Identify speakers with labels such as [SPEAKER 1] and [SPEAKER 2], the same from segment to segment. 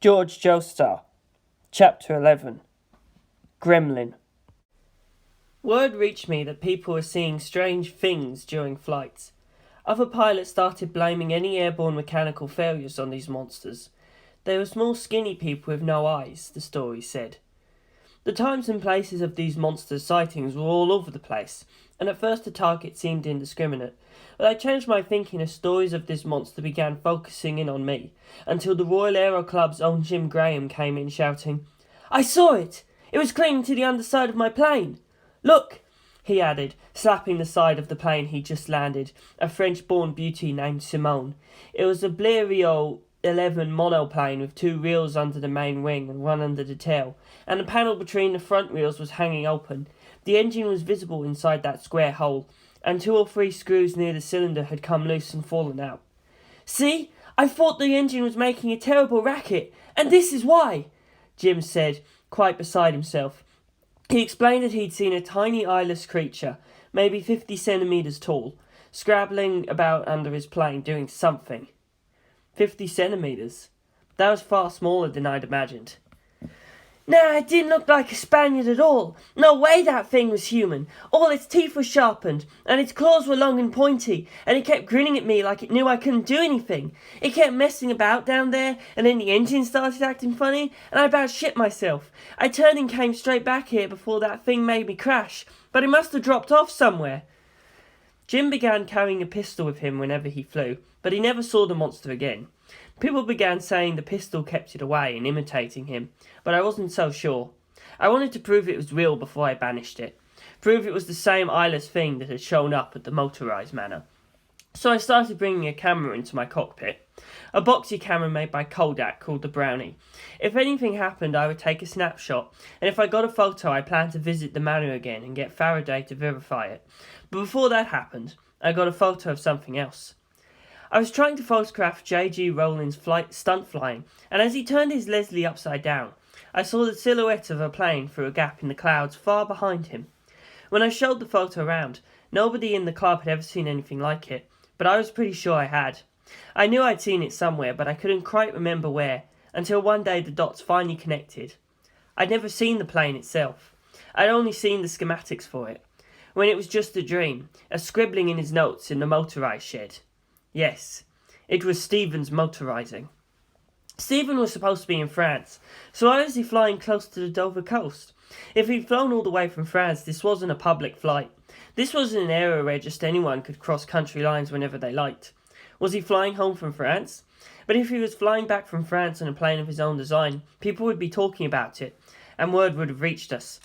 [SPEAKER 1] Jorge Joestar, Chapter 11. Gremlin. Word reached me that people were seeing strange things during flights. Other pilots started blaming any airborne mechanical failures on these monsters. They were small skinny people with no eyes, the story said. The times and places of these monsters' sightings were all over the place, and at first the target seemed indiscriminate, but I changed my thinking as stories of this monster began focusing in on me, until the Royal Aero Club's own Jim Graham came in shouting, "I saw it! It was clinging to the underside of my plane! Look!" he added, slapping the side of the plane he'd just landed, a French-born beauty named Simone. It was a Blériot 11 monoplane with two reels under the main wing and one under the tail, and the panel between the front reels was hanging open. The engine was visible inside that square hole, and 2 or 3 screws near the cylinder had come loose and fallen out. "See? I thought the engine was making a terrible racket, and this is why," Jim said, quite beside himself. He explained that he'd seen a tiny eyeless creature, maybe 50 centimetres tall, scrabbling about under his plane doing something. 50 centimetres. That was far smaller than I'd imagined. "Nah, it didn't look like a Spaniard at all. No way that thing was human. All its teeth were sharpened, and its claws were long and pointy, and it kept grinning at me like it knew I couldn't do anything. It kept messing about down there, and then the engine started acting funny, and I about shit myself. I turned and came straight back here before that thing made me crash, but it must have dropped off somewhere." Jim began carrying a pistol with him whenever he flew, but he never saw the monster again. People began saying the pistol kept it away and imitating him, but I wasn't so sure. I wanted to prove it was real before I banished it, prove it was the same eyeless thing that had shown up at the motorised manor. So I started bringing a camera into my cockpit, a boxy camera made by Kodak called the Brownie. If anything happened, I would take a snapshot, and if I got a photo, I planned to visit the manor again and get Faraday to verify it. But before that happened, I got a photo of something else. I was trying to photograph J.G. Rowland's stunt flying, and as he turned his Leslie upside down, I saw the silhouette of a plane through a gap in the clouds far behind him. When I showed the photo around, nobody in the club had ever seen anything like it, but I was pretty sure I had. I knew I'd seen it somewhere, but I couldn't quite remember where, until one day the dots finally connected. I'd never seen the plane itself. I'd only seen the schematics for it, when it was just a dream, a scribbling in his notes in the motorised shed. Yes, it was Stephen's motorising. Stephen was supposed to be in France, so why was he flying close to the Dover coast? If he'd flown all the way from France, this wasn't a public flight. This wasn't an area where just anyone could cross country lines whenever they liked. Was he flying home from France? But if he was flying back from France on a plane of his own design, people would be talking about it, and word would have reached us.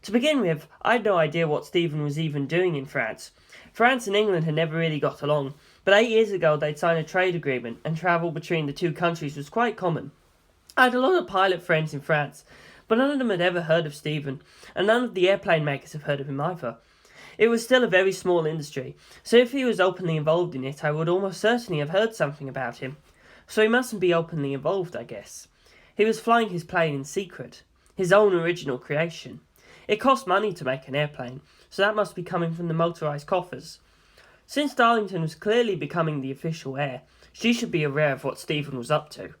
[SPEAKER 1] To begin with, I'd no idea what Stephen was even doing in France. France and England had never really got along, but 8 years ago they'd signed a trade agreement, and travel between the two countries was quite common. I had a lot of pilot friends in France, but none of them had ever heard of Stephen, and none of the airplane makers have heard of him either. It was still a very small industry, so if he was openly involved in it, I would almost certainly have heard something about him. So he mustn't be openly involved, I guess. He was flying his plane in secret, his own original creation. It cost money to make an airplane, so that must be coming from the motorised coffers. Since Darlington was clearly becoming the official heir, she should be aware of what Stephen was up to.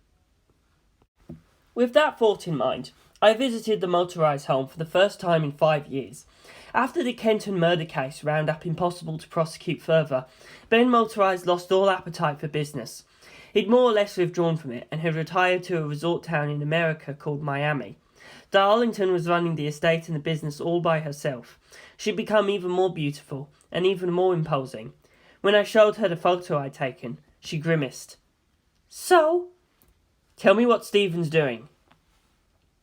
[SPEAKER 1] With that thought in mind, I visited the motorised home for the first time in 5 years. After the Kenton murder case wound up impossible to prosecute further, Ben Motorised lost all appetite for business. He'd more or less withdrawn from it and had retired to a resort town in America called Miami. Darlington was running the estate and the business all by herself. She'd become even more beautiful and even more imposing. When I showed her the photo I'd taken, she grimaced. "So? Tell me what Stephen's doing."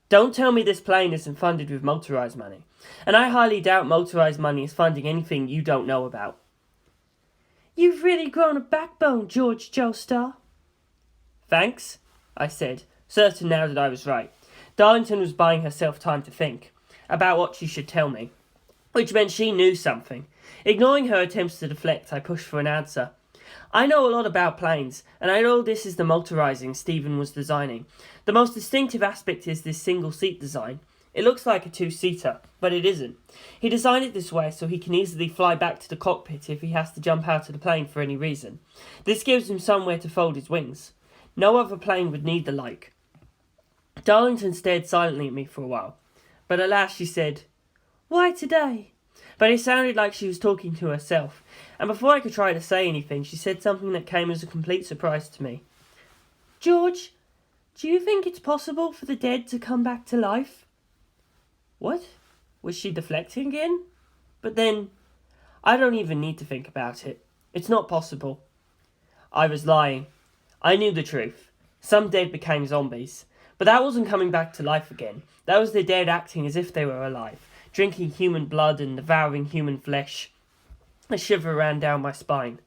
[SPEAKER 1] "Don't tell me this plane isn't funded with motorised money, and I highly doubt motorised money is funding anything you don't know about." "You've really grown a backbone, Jorge Joestar." "Thanks," I said, certain now that I was right. Darlington was buying herself time to think about what she should tell me, which meant she knew something. Ignoring her attempts to deflect, I pushed for an answer. "I know a lot about planes, and I know this is the motorising Stephen was designing. The most distinctive aspect is this single-seat design. It looks like a two-seater, but it isn't. He designed it this way so he can easily fly back to the cockpit if he has to jump out of the plane for any reason. This gives him somewhere to fold his wings. No other plane would need the like. Darlington stared silently at me for a while, but at last she said, "Why today?" But it sounded like she was talking to herself, and before I could try to say anything, she said something that came as a complete surprise to me. "George, do you think it's possible for the dead to come back to life?" What? Was she deflecting again? But then, I don't even need to think about it. It's not possible. I was lying. I knew the truth. Some dead became zombies. But that wasn't coming back to life again. That was the dead acting as if they were alive, drinking human blood and devouring human flesh. A shiver ran down my spine.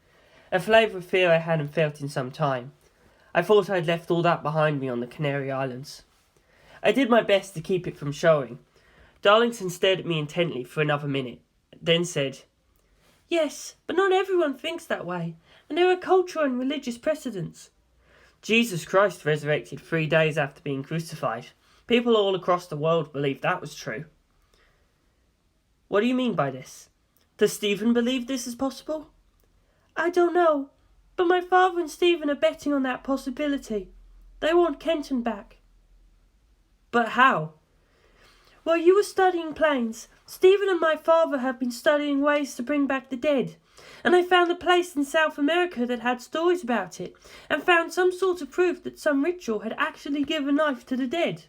[SPEAKER 1] A flavour of fear I hadn't felt in some time. I thought I'd left all that behind me on the Canary Islands. I did my best to keep it from showing. Darlington stared at me intently for another minute, then said, "Yes, but not everyone thinks that way, and there are cultural and religious precedents. Jesus Christ resurrected 3 days after being crucified. People all across the world believed that was true." "What do you mean by this? Does Stephen believe this is possible?" "I don't know, but my father and Stephen are betting on that possibility. They want Kenton back." "But how?" "While you were studying planes, Stephen and my father have been studying ways to bring back the dead, and they found a place in South America that had stories about it, and found some sort of proof that some ritual had actually given life to the dead."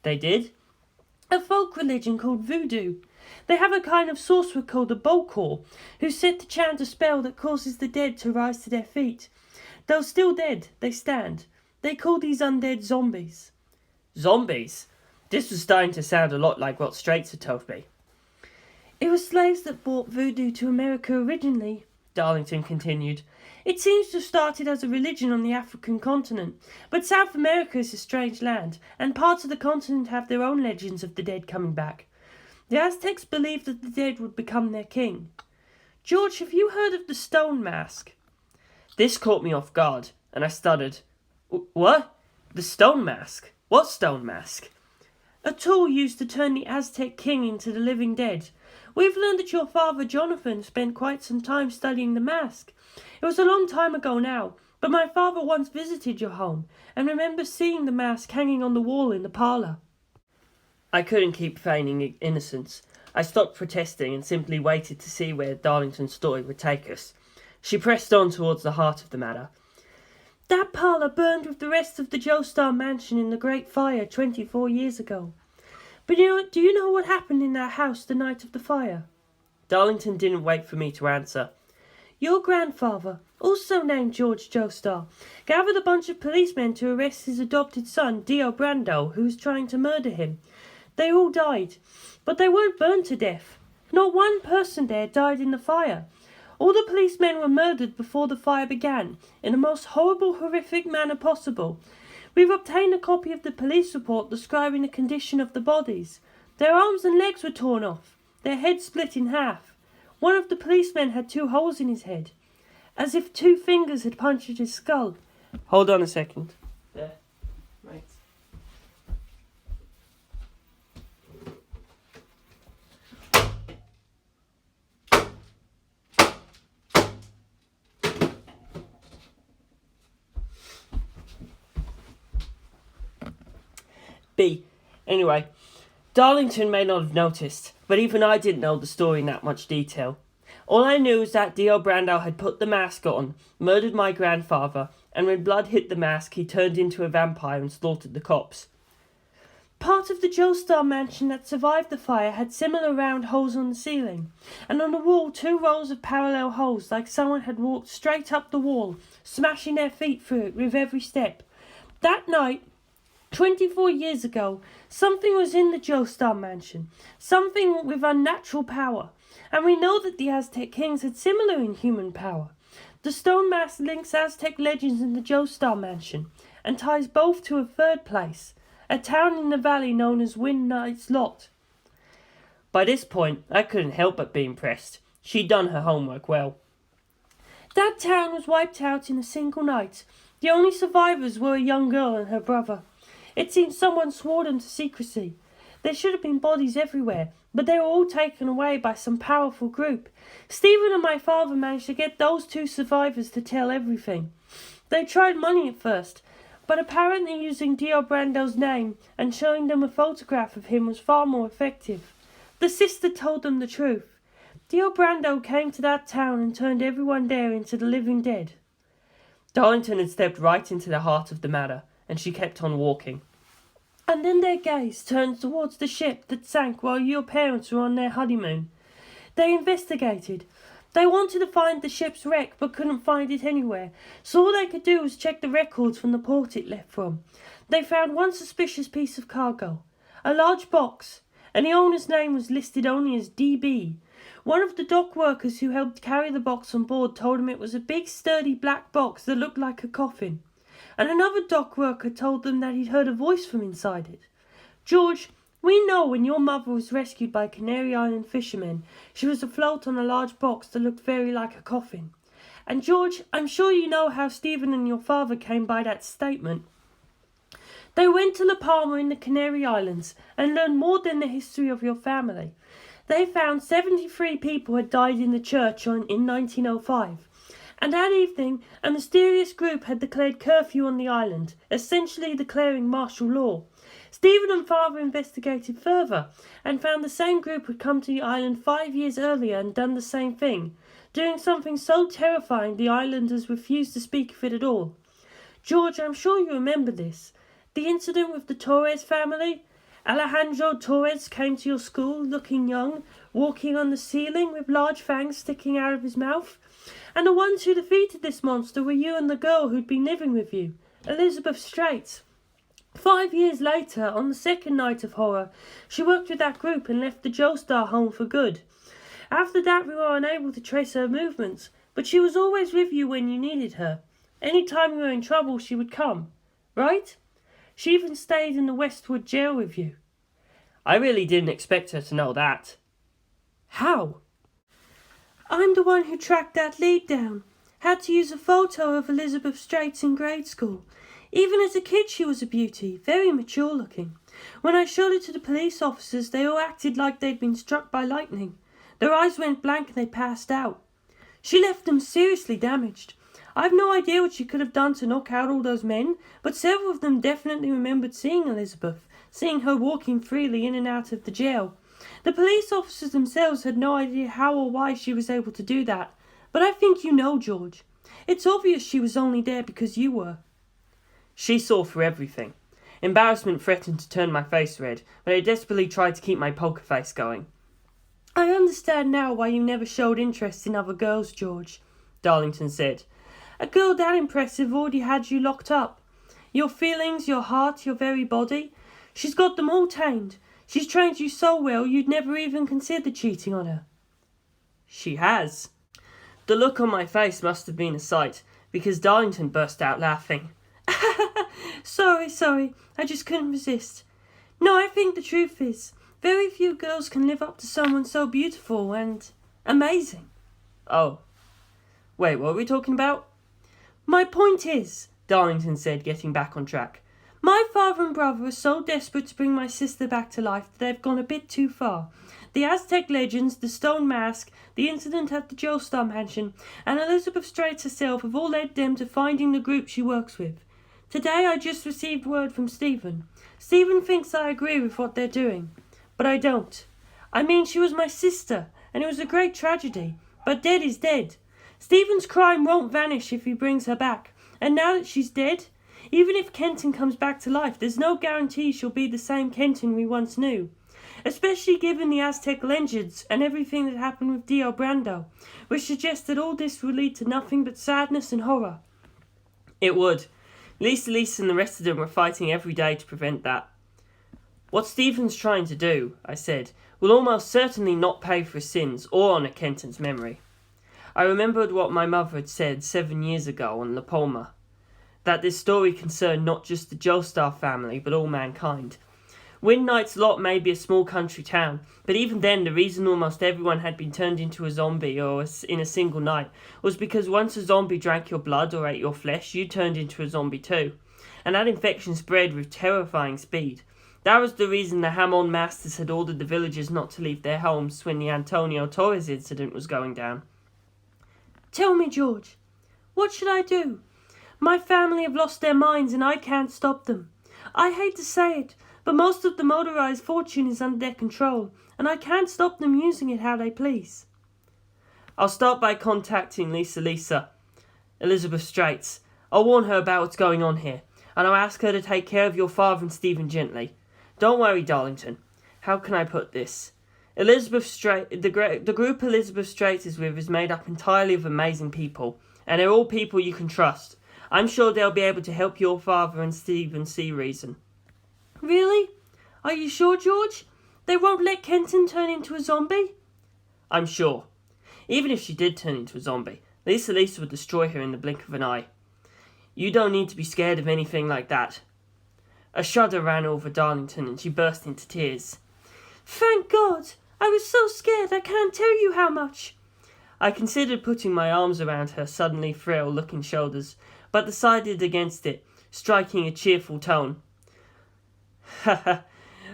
[SPEAKER 1] "They did?" "A folk religion called voodoo. They have a kind of sorcerer called the Bokor, who said to chant a spell that causes the dead to rise to their feet. Though still dead, they stand. They call these undead zombies." "Zombies?" This was starting to sound a lot like what Straits had told me. "It was slaves that brought voodoo to America originally," Darlington continued. "It seems to have started as a religion on the African continent, but South America is a strange land, and parts of the continent have their own legends of the dead coming back. The Aztecs believed that the dead would become their king. George, have you heard of the stone mask?" This caught me off guard, and I stuttered. "What? The stone mask? What stone mask?" "A tool used to turn the Aztec king into the living dead. We've learned that your father Jonathan spent quite some time studying the mask. It was a long time ago now, but my father once visited your home and remembers seeing the mask hanging on the wall in the parlour." I couldn't keep feigning innocence. I stopped protesting and simply waited to see where Darlington's story would take us. She pressed on towards the heart of the matter. "That parlour burned with the rest of the Joestar mansion in the Great Fire 24 years ago. But do you know what happened in that house the night of the fire?" Darlington didn't wait for me to answer. "Your grandfather, also named Jorge Joestar, gathered a bunch of policemen to arrest his adopted son, Dio Brando, who was trying to murder him. They all died, but they weren't burned to death. Not one person there died in the fire. All the policemen were murdered before the fire began, in the most horrible, horrific manner possible. We've obtained a copy of the police report describing the condition of the bodies. Their arms and legs were torn off, their heads split in half. One of the policemen had 2 holes in his head, as if 2 fingers had punctured his skull." "Hold on a second. There. Right. B. Anyway, Darlington may not have noticed, but even I didn't know the story in that much detail. All I knew is that Dio Brando had put the mask on, murdered my grandfather, and when blood hit the mask, he turned into a vampire and slaughtered the cops. Part of the Joestar mansion that survived the fire had similar round holes on the ceiling, and on the wall 2 rows of parallel holes like someone had walked straight up the wall, smashing their feet through it with every step. That night, 24 years ago, something was in the Joestar mansion, something with unnatural power, and we know that the Aztec kings had similar inhuman power. The stone mask links Aztec legends in the Joestar mansion, and ties both to a third place, a town in the valley known as Wind Knight's Lot." By this point, I couldn't help but be impressed. She'd done her homework well. "That town was wiped out in a single night. The only survivors were a young girl and her brother. It seems someone swore them to secrecy. There should have been bodies everywhere, but they were all taken away by some powerful group. Stephen and my father managed to get those 2 survivors to tell everything. They tried money at first, but but apparently using Dio Brando's name and showing them a photograph of him was far more effective. The sister told them the truth. Dio Brando came to that town and turned everyone there into the living dead. Darlington had stepped right into the heart of the matter, and she kept on walking. And then their gaze turned towards the ship that sank while your parents were on their honeymoon. They investigated. They wanted to find the ship's wreck but couldn't find it anywhere, so all they could do was check the records from the port it left from. They found one suspicious piece of cargo, a large box, and the owner's name was listed only as DB. One of the dock workers who helped carry the box on board told him it was a big sturdy black box that looked like a coffin, and another dock worker told them that he'd heard a voice from inside it. George, we know when your mother was rescued by Canary Island fishermen, she was afloat on a large box that looked very like a coffin. And George, I'm sure you know how Stephen and your father came by that statement. They went to La Palma in the Canary Islands and learned more than the history of your family. They found 73 people had died in the church in 1905. And that evening, a mysterious group had declared curfew on the island, essentially declaring martial law. Stephen and father investigated further and found the same group had come to the island 5 years earlier and done the same thing, doing something so terrifying the islanders refused to speak of it at all. George, I'm sure you remember this. The incident with the Torres family. Alejandro Torres came to your school looking young, walking on the ceiling with large fangs sticking out of his mouth. And the ones who defeated this monster were you and the girl who'd been living with you, Elizabeth Straight. 5 years later, on the second night of horror, she worked with that group and left the Joestar home for good. After that, we were unable to trace her movements, but she was always with you when you needed her. Any time you were in trouble, she would come. Right? She even stayed in the Westwood jail with you. I really didn't expect her to know that. How? I'm the one who tracked that lead down. Had to use a photo of Elizabeth Straits in grade school. Even as a kid she was a beauty, very mature looking. When I showed it to the police officers, they all acted like they'd been struck by lightning. Their eyes went blank and they passed out. She left them seriously damaged. I've no idea what she could have done to knock out all those men, but several of them definitely remembered seeing Elizabeth, seeing her walking freely in and out of the jail. The police officers themselves had no idea how or why she was able to do that, but I think you know, George. It's obvious she was only there because you were. She saw through everything. Embarrassment threatened to turn my face red, but I desperately tried to keep my poker face going. I understand now why you never showed interest in other girls, George, Darlington said. A girl that impressive already had you locked up. Your feelings, your heart, your very body. She's got them all tamed. She's trained you so well you'd never even consider cheating on her. She has. The look on my face must have been a sight, because Darlington burst out laughing. Sorry, I just couldn't resist. No, I think the truth is, very few girls can live up to someone so beautiful and amazing. Oh. Wait, what are we talking about? My point is, Darlington said, getting back on track, my father and brother are so desperate to bring my sister back to life that they've gone a bit too far. The Aztec legends, the stone mask, the incident at the Joestar mansion, and Elizabeth Straits herself have all led them to finding the group she works with. Today I just received word from Stephen. Stephen thinks I agree with what they're doing, but I don't. I mean, she was my sister, and it was a great tragedy, but dead is dead. Stephen's crime won't vanish if he brings her back, and now that she's dead, even if Kenton comes back to life, there's no guarantee she'll be the same Kenton we once knew. Especially given the Aztec legends and everything that happened with Dio Brando, which suggests that all this will lead to nothing but sadness and horror. It would. Lisa and the rest of them were fighting every day to prevent that. What Stephen's trying to do, I said, will almost certainly not pay for his sins or honour Kenton's memory. I remembered what my mother had said 7 years ago on La Palma, that this story concerned not just the Joestar family, but all mankind. Wind Knight's lot may be a small country town, but even then the reason almost everyone had been turned into a zombie in a single night was because once a zombie drank your blood or ate your flesh, you turned into a zombie too. And that infection spread with terrifying speed. That was the reason the Hamon masters had ordered the villagers not to leave their homes when the Antonio Torres incident was going down. Tell me, George, what should I do? My family have lost their minds and I can't stop them. I hate to say it, but most of the motorized fortune is under their control, and I can't stop them using it how they please. I'll start by contacting Elizabeth Straits. I'll warn her about what's going on here, and I'll ask her to take care of your father and Stephen gently. Don't worry, Darlington. How can I put this? The group Elizabeth Straits is with is made up entirely of amazing people, and they're all people you can trust. I'm sure they'll be able to help your father and Stephen see reason. Really? Are you sure, George? They won't let Kenton turn into a zombie? I'm sure. Even if she did turn into a zombie, Lisa would destroy her in the blink of an eye. You don't need to be scared of anything like that. A shudder ran over Darlington and she burst into tears. Thank God! I was so scared I can't tell you how much. I considered putting my arms around her suddenly frail-looking shoulders, but decided against it, striking a cheerful tone. Haha,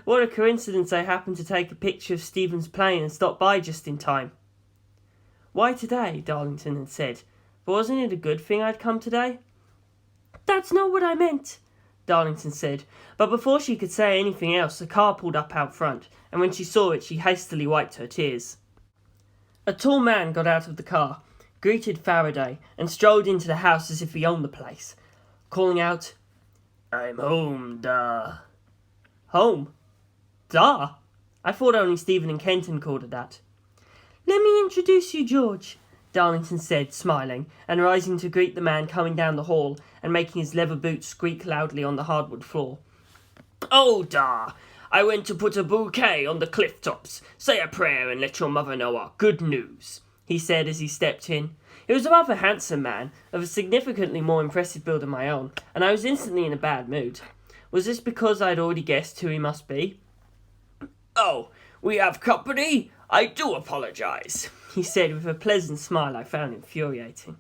[SPEAKER 1] what a coincidence I happened to take a picture of Stephen's plane and stop by just in time. Why today? Darlington had said. But wasn't it a good thing I'd come today? That's not what I meant, Darlington said, but before she could say anything else, a car pulled up out front, and when she saw it, she hastily wiped her tears. A tall man got out of the car, greeted Faraday, and strolled into the house as if he owned the place, calling out, I'm home, da. Home? Da? I thought only Stephen and Kenton called it that. Let me introduce you, George, Darlington said, smiling, and rising to greet the man coming down the hall and making his leather boots squeak loudly on the hardwood floor. Oh, da! I went to put a bouquet on the cliff tops. Say a prayer and let your mother know our good news, he said as he stepped in. He was a rather handsome man, of a significantly more impressive build than my own, and I was instantly in a bad mood. Was this because I had already guessed who he must be? Oh, we have company? I do apologise, he said with a pleasant smile I found infuriating.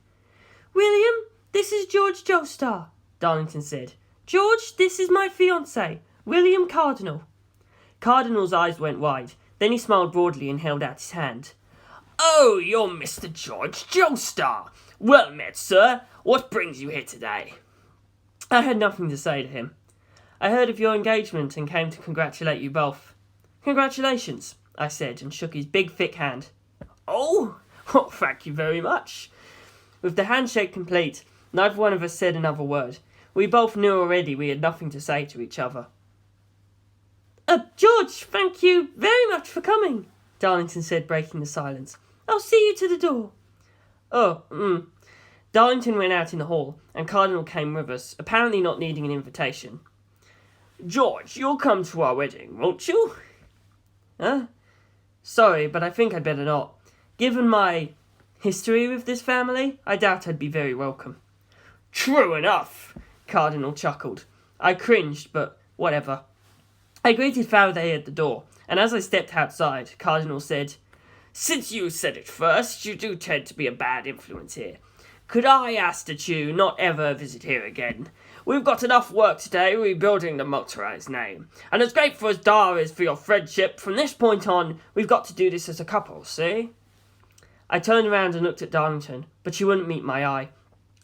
[SPEAKER 1] William, this is Jorge Joestar, Darlington said. George, this is my fiancé, William Cardinal. Cardinal's eyes went wide. Then he smiled broadly and held out his hand. Oh, you're Mr. Jorge Joestar. Well met, sir. What brings you here today? I had nothing to say to him. I heard of your engagement and came to congratulate you both. Congratulations, I said, and shook his big, thick hand. Oh, well, thank you very much. With the handshake complete, neither one of us said another word. We both knew already we had nothing to say to each other. George, thank you very much for coming, Darlington said, breaking the silence. I'll see you to the door. Darlington went out in the hall, and Cardinal came with us, apparently not needing an invitation. George, you'll come to our wedding, won't you? Sorry, but I think I'd better not. Given my history with this family, I doubt I'd be very welcome. True enough, Cardinal chuckled. I cringed, but whatever. I greeted Faraday at the door, and as I stepped outside, Cardinal said, Since you said it first, you do tend to be a bad influence here. Could I ask that you not ever visit here again? We've got enough work today rebuilding the motorized name, and as grateful as Dar is for your friendship, from this point on, we've got to do this as a couple, see? I turned around and looked at Darlington, but she wouldn't meet my eye.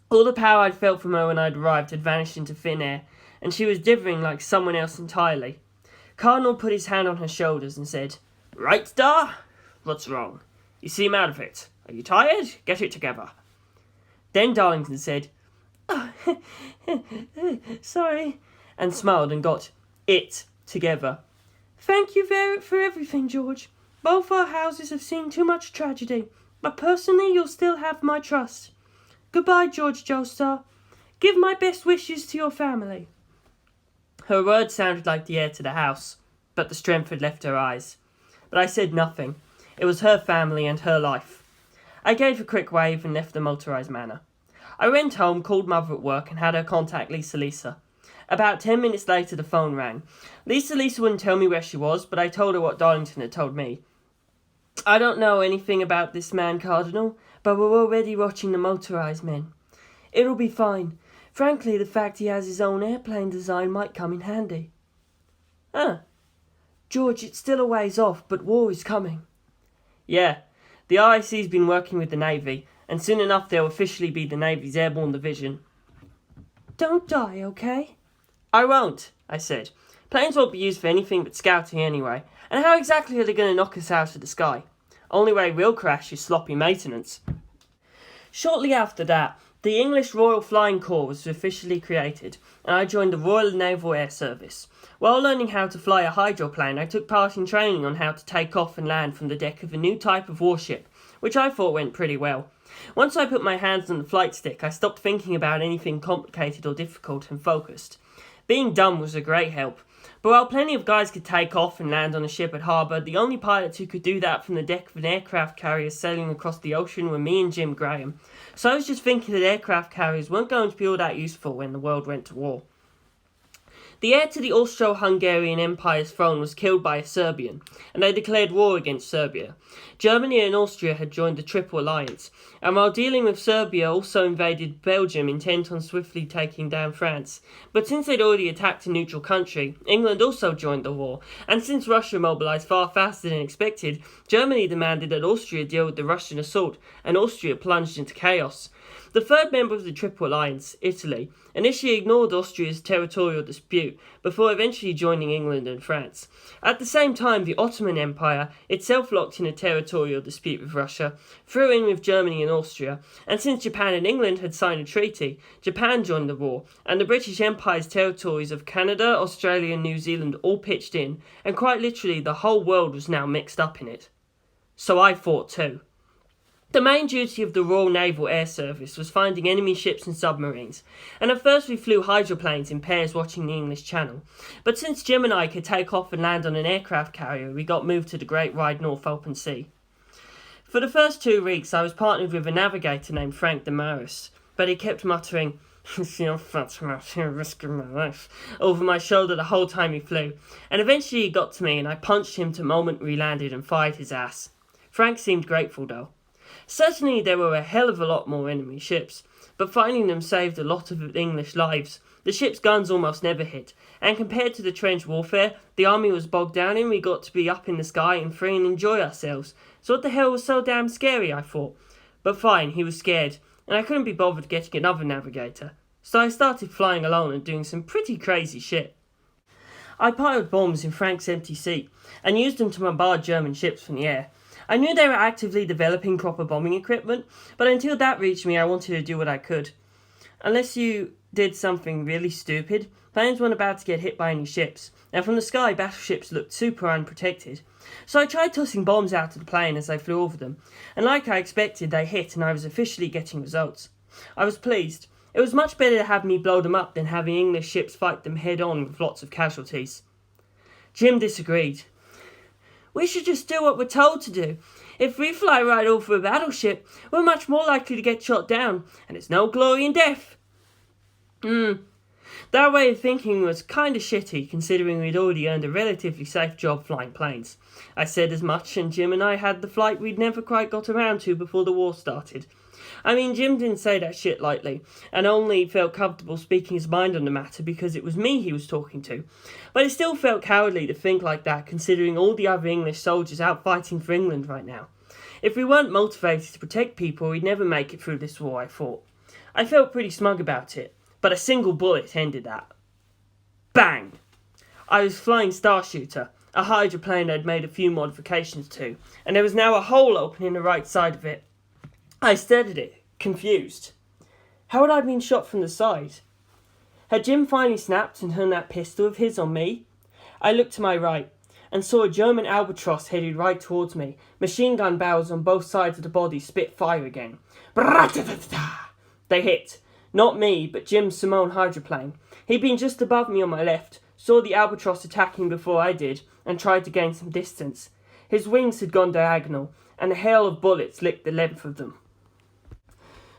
[SPEAKER 1] All the power I'd felt from her when I'd arrived had vanished into thin air, and she was dithering like someone else entirely. Cardinal put his hand on her shoulders and said, Right, Dar? What's wrong? You seem out of it. Are you tired? Get it together. Then Darlington said, sorry, and smiled and got it together. Thank you for everything, George. Both our houses have seen too much tragedy, but personally you'll still have my trust. Goodbye, Jorge Joestar. Give my best wishes to your family. Her words sounded like the air to the house, but the strength had left her eyes. But I said nothing. It was her family and her life. I gave a quick wave and left the motorized manor. I went home, called Mother at work, and had her contact Lisa. About 10 minutes later, the phone rang. Lisa wouldn't tell me where she was, but I told her what Darlington had told me. I don't know anything about this man, Cardinal, but we're already watching the motorized men. It'll be fine. Frankly, the fact he has his own airplane design might come in handy. George, it's still a ways off, but war is coming. Yeah, the RIC's been working with the Navy, and soon enough they'll officially be the Navy's Airborne Division. Don't die, okay? I won't, I said. Planes won't be used for anything but scouting anyway, and how exactly are they going to knock us out of the sky? Only way we'll crash is sloppy maintenance. Shortly after that, the English Royal Flying Corps was officially created, and I joined the Royal Naval Air Service. While learning how to fly a hydroplane, I took part in training on how to take off and land from the deck of a new type of warship, which I thought went pretty well. Once I put my hands on the flight stick, I stopped thinking about anything complicated or difficult and focused. Being dumb was a great help. But while plenty of guys could take off and land on a ship at harbour, the only pilots who could do that from the deck of an aircraft carrier sailing across the ocean were me and Jim Graham. So I was just thinking that aircraft carriers weren't going to be all that useful when the world went to war. The heir to the Austro-Hungarian Empire's throne was killed by a Serbian, and they declared war against Serbia. Germany and Austria had joined the Triple Alliance, and while dealing with Serbia also invaded Belgium intent on swiftly taking down France. But since they'd already attacked a neutral country, England also joined the war, and since Russia mobilised far faster than expected, Germany demanded that Austria deal with the Russian assault, and Austria plunged into chaos. The third member of the Triple Alliance, Italy, initially ignored Austria's territorial dispute before eventually joining England and France. At the same time, the Ottoman Empire, itself locked in a territorial dispute with Russia, threw in with Germany and Austria, and since Japan and England had signed a treaty, Japan joined the war, and the British Empire's territories of Canada, Australia and New Zealand all pitched in, and quite literally the whole world was now mixed up in it. So I fought too. The main duty of the Royal Naval Air Service was finding enemy ships and submarines, and at first we flew hydroplanes in pairs watching the English Channel. But since Jim and I could take off and land on an aircraft carrier, we got moved to the Great Wide North Open Sea. For the first 2 weeks I was partnered with a navigator named Frank Damaris, but he kept muttering, "It's your fault, I'm out here risking my life," over my shoulder the whole time he flew, and eventually he got to me and I punched him the moment we landed and fired his ass. Frank seemed grateful though. Certainly there were a hell of a lot more enemy ships, but finding them saved a lot of English lives. The ship's guns almost never hit, and compared to the trench warfare the army was bogged down in, we got to be up in the sky and free and enjoy ourselves. So what the hell was so damn scary, I thought. But fine, he was scared, and I couldn't be bothered getting another navigator. So I started flying alone and doing some pretty crazy shit. I piled bombs in Frank's empty seat, and used them to bombard German ships from the air. I knew they were actively developing proper bombing equipment, but until that reached me I wanted to do what I could. Unless you did something really stupid, planes weren't about to get hit by any ships, and from the sky battleships looked super unprotected. So I tried tossing bombs out of the plane as I flew over them, and like I expected they hit and I was officially getting results. I was pleased. It was much better to have me blow them up than having English ships fight them head on with lots of casualties. Jim disagreed. "We should just do what we're told to do. If we fly right over a battleship, we're much more likely to get shot down, and it's no glory in death." That way of thinking was kinda shitty, considering we'd already earned a relatively safe job flying planes. I said as much, and Jim and I had the flight we'd never quite got around to before the war started. I mean, Jim didn't say that shit lightly, and only felt comfortable speaking his mind on the matter because it was me he was talking to. But it still felt cowardly to think like that, considering all the other English soldiers out fighting for England right now. If we weren't motivated to protect people, we'd never make it through this war, I thought. I felt pretty smug about it, but a single bullet ended that. Bang! I was flying Starshooter, a hydroplane I'd made a few modifications to, and there was now a hole open in the right side of it. I stared at it, confused. How had I been shot from the side? Had Jim finally snapped and turned that pistol of his on me? I looked to my right, and saw a German Albatross headed right towards me. Machine gun barrels on both sides of the body spit fire again. They hit. Not me, but Jim's Simone hydroplane. He'd been just above me on my left, saw the Albatross attacking before I did, and tried to gain some distance. His wings had gone diagonal, and a hail of bullets licked the length of them.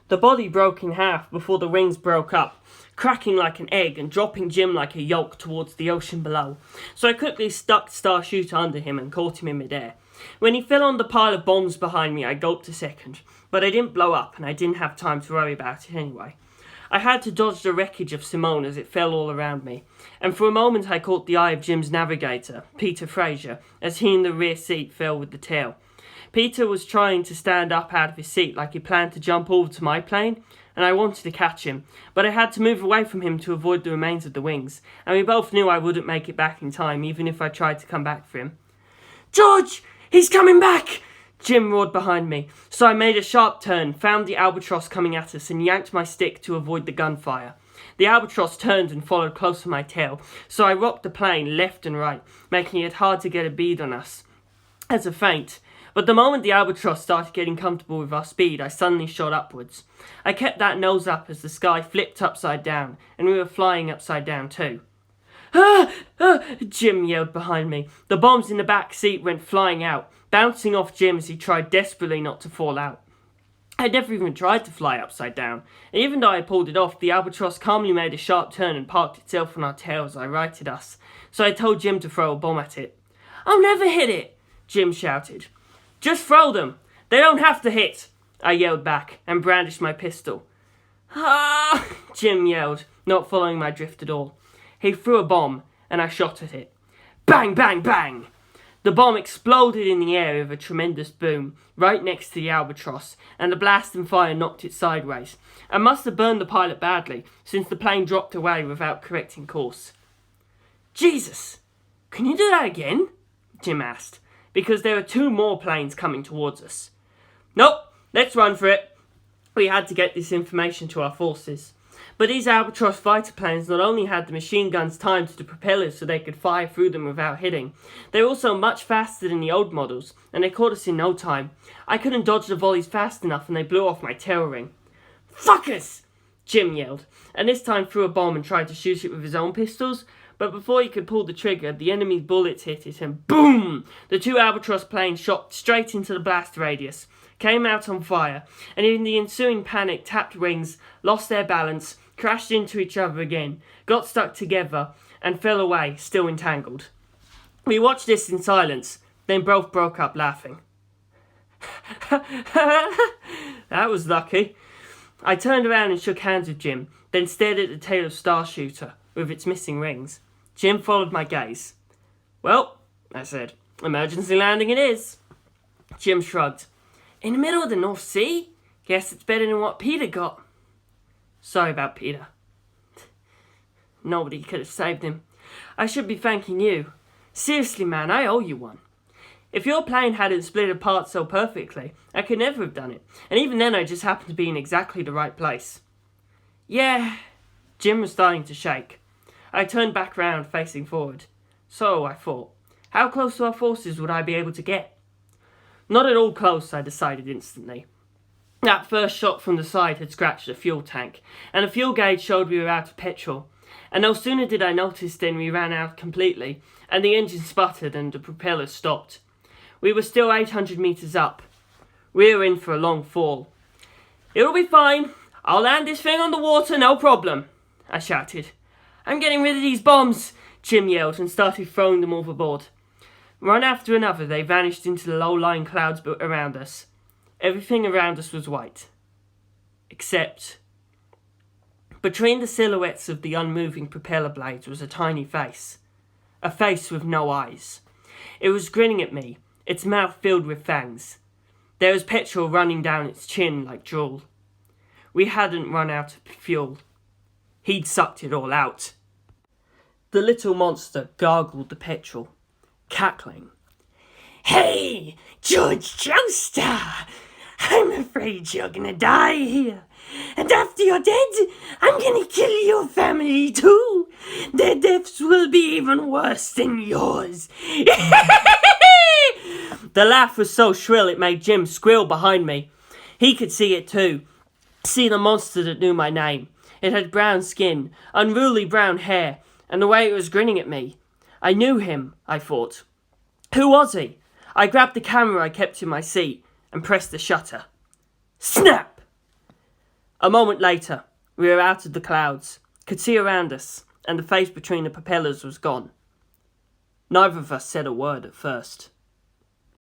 [SPEAKER 1] The body broke in half before the wings broke up, cracking like an egg and dropping Jim like a yolk towards the ocean below. So I quickly stuck Starshooter under him and caught him in midair. When he fell on the pile of bombs behind me, I gulped a second, but I didn't blow up and I didn't have time to worry about it anyway. I had to dodge the wreckage of Simone as it fell all around me, and for a moment I caught the eye of Jim's navigator, Peter Fraser, as he in the rear seat fell with the tail. Peter was trying to stand up out of his seat like he planned to jump over to my plane, and I wanted to catch him, but I had to move away from him to avoid the remains of the wings, and we both knew I wouldn't make it back in time, even if I tried to come back for him. "George! He's coming back!" Jim roared behind me, so I made a sharp turn, found the albatross coming at us, and yanked my stick to avoid the gunfire. The albatross turned and followed close on my tail, so I rocked the plane left and right, making it hard to get a bead on us as a feint. But the moment the albatross started getting comfortable with our speed, I suddenly shot upwards. I kept that nose up as the sky flipped upside down, and we were flying upside down too. "Ah! Ah!" Jim yelled behind me. The bombs in the back seat went flying out, bouncing off Jim as he tried desperately not to fall out. I'd never even tried to fly upside down, and even though I pulled it off, the albatross calmly made a sharp turn and parked itself on our tail as I righted us, so I told Jim to throw a bomb at it. "I'll never hit it!" Jim shouted. "Just throw them! They don't have to hit!" I yelled back, and brandished my pistol. "Ah!" Jim yelled, not following my drift at all. He threw a bomb, and I shot at it. Bang, bang, bang! The bomb exploded in the air with a tremendous boom, right next to the albatross, and the blast and fire knocked it sideways, and must have burned the pilot badly, since the plane dropped away without correcting course. "Jesus! Can you do that again?" Jim asked, because there were 2 more planes coming towards us. "Nope, let's run for it." We had to get this information to our forces. But these Albatross fighter planes not only had the machine guns timed to the propellers so they could fire through them without hitting, they were also much faster than the old models, and they caught us in no time. I couldn't dodge the volleys fast enough and they blew off my tail ring. "Fuckers!" Jim yelled, and this time threw a bomb and tried to shoot it with his own pistols, but before he could pull the trigger, the enemy's bullets hit it and boom! The 2 Albatross planes shot straight into the blast radius, came out on fire, and in the ensuing panic tapped wings, lost their balance, crashed into each other again, got stuck together, and fell away, still entangled. We watched this in silence, then both broke up laughing. That was lucky. I turned around and shook hands with Jim, then stared at the tail of Star Shooter, with its missing rings. Jim followed my gaze. "Well," I said, "emergency landing it is." Jim shrugged. "In the middle of the North Sea? Guess it's better than what Peter got." "Sorry about Peter. Nobody could have saved him. I should be thanking you. Seriously, man, I owe you one. If your plane hadn't split apart so perfectly, I could never have done it, and even then I just happened to be in exactly the right place." "Yeah." Jim was starting to shake. I turned back round, facing forward. So, I thought, how close to our forces would I be able to get? Not at all close, I decided instantly. That first shot from the side had scratched the fuel tank, and the fuel gauge showed we were out of petrol. And no sooner did I notice than we ran out completely, and the engine sputtered and the propellers stopped. We were still 800 metres up. We were in for a long fall. "It'll be fine. I'll land this thing on the water, no problem," I shouted. "I'm getting rid of these bombs," Jim yelled and started throwing them overboard. One after another they vanished into the low-lying clouds around us. Everything around us was white. Except between the silhouettes of the unmoving propeller blades was a tiny face. A face with no eyes. It was grinning at me, its mouth filled with fangs. There was petrol running down its chin like drool. We hadn't run out of fuel. He'd sucked it all out. The little monster gargled the petrol, cackling. "Hey, Jorge Joestar! I'm afraid you're gonna die here. And after you're dead, I'm gonna kill your family too. Their deaths will be even worse than yours." The laugh was so shrill it made Jim squeal behind me. He could see it too. See the monster that knew my name. It had brown skin, unruly brown hair, and the way it was grinning at me. I knew him, I thought. Who was he? I grabbed the camera I kept in my seat and pressed the shutter. Snap! A moment later, we were out of the clouds, could see around us, and the face between the propellers was gone. Neither of us said a word at first.